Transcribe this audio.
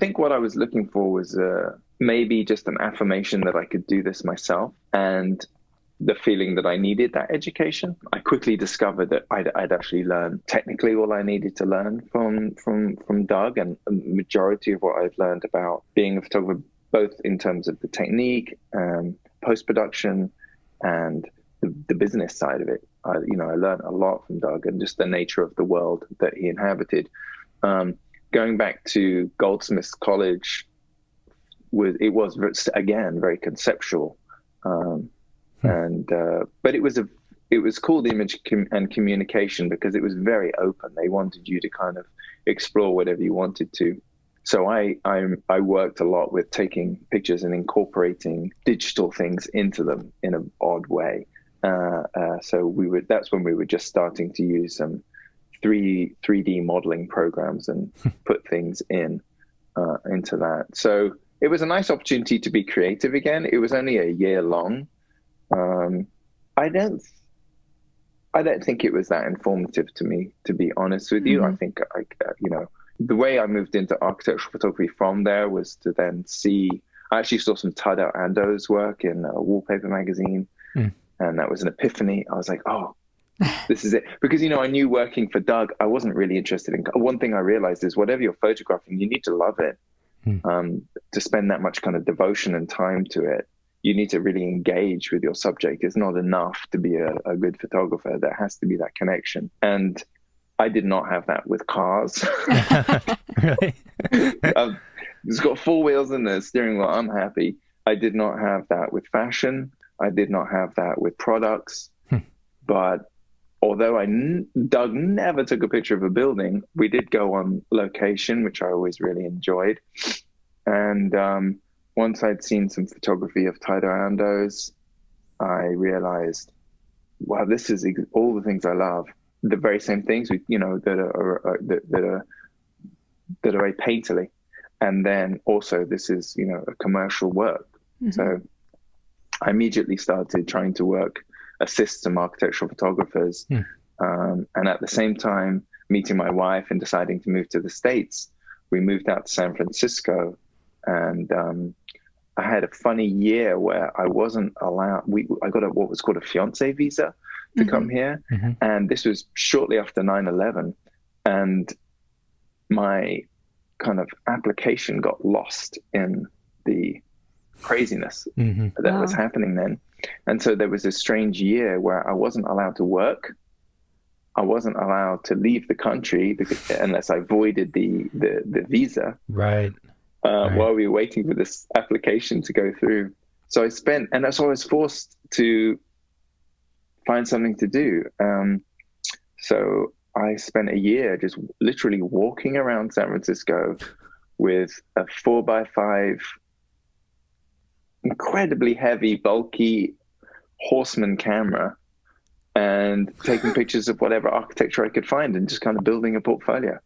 think what I was looking for was maybe just an affirmation that I could do this myself, and the feeling that I needed that education. I quickly discovered that I'd actually learned technically all I needed to learn from Doug, and a majority of what I've learned about being a photographer, both in terms of the technique, post-production, and the business side of it. I learned a lot from Doug, and just the nature of the world that he inhabited. Going back to Goldsmiths College, was again very conceptual, but it was called Image and Communication because it was very open. They wanted you to kind of explore whatever you wanted to. So I worked a lot with taking pictures and incorporating digital things into them in an odd way. So that's when we were just starting to use some 3D modeling programs and put things into that. So it was a nice opportunity to be creative again. It was only a year long. I don't think it was that informative to me, to be honest with you. I think the way I moved into architectural photography from there was to then I actually saw some Tadao Ando's work in Wallpaper magazine, and that was an epiphany. I was like, oh, this is it. Because, I knew working for Doug, I wasn't really interested in, one thing I realized is whatever you're photographing, you need to love it. To spend that much kind of devotion and time to it, you need to really engage with your subject. It's not enough to be a good photographer. There has to be that connection. And I did not have that with cars. Really? It's got four wheels in the steering wheel. I'm happy. I did not have that with fashion. I did not have that with products. But although Doug never took a picture of a building, we did go on location, which I always really enjoyed. And once I'd seen some photography of Tadao Ando's, I realized, wow, this is all the things I love. The very same things that are very painterly, and then also this is a commercial work. So I immediately started trying to assist some architectural photographers, and at the same time meeting my wife and deciding to move to the States. We moved out to San Francisco, and I had a funny year where I wasn't allowed. I got what was called a fiance visa to come here. And this was shortly after 9/11. And my kind of application got lost in the craziness that was happening then. And so there was this strange year where I wasn't allowed to work. I wasn't allowed to leave the country unless I voided the visa. Right. While we were waiting for this application to go through. So I was forced to find something to do. So I spent a year just literally walking around San Francisco with a 4x5, incredibly heavy, bulky Horseman camera, and taking pictures of whatever architecture I could find and just kind of building a portfolio.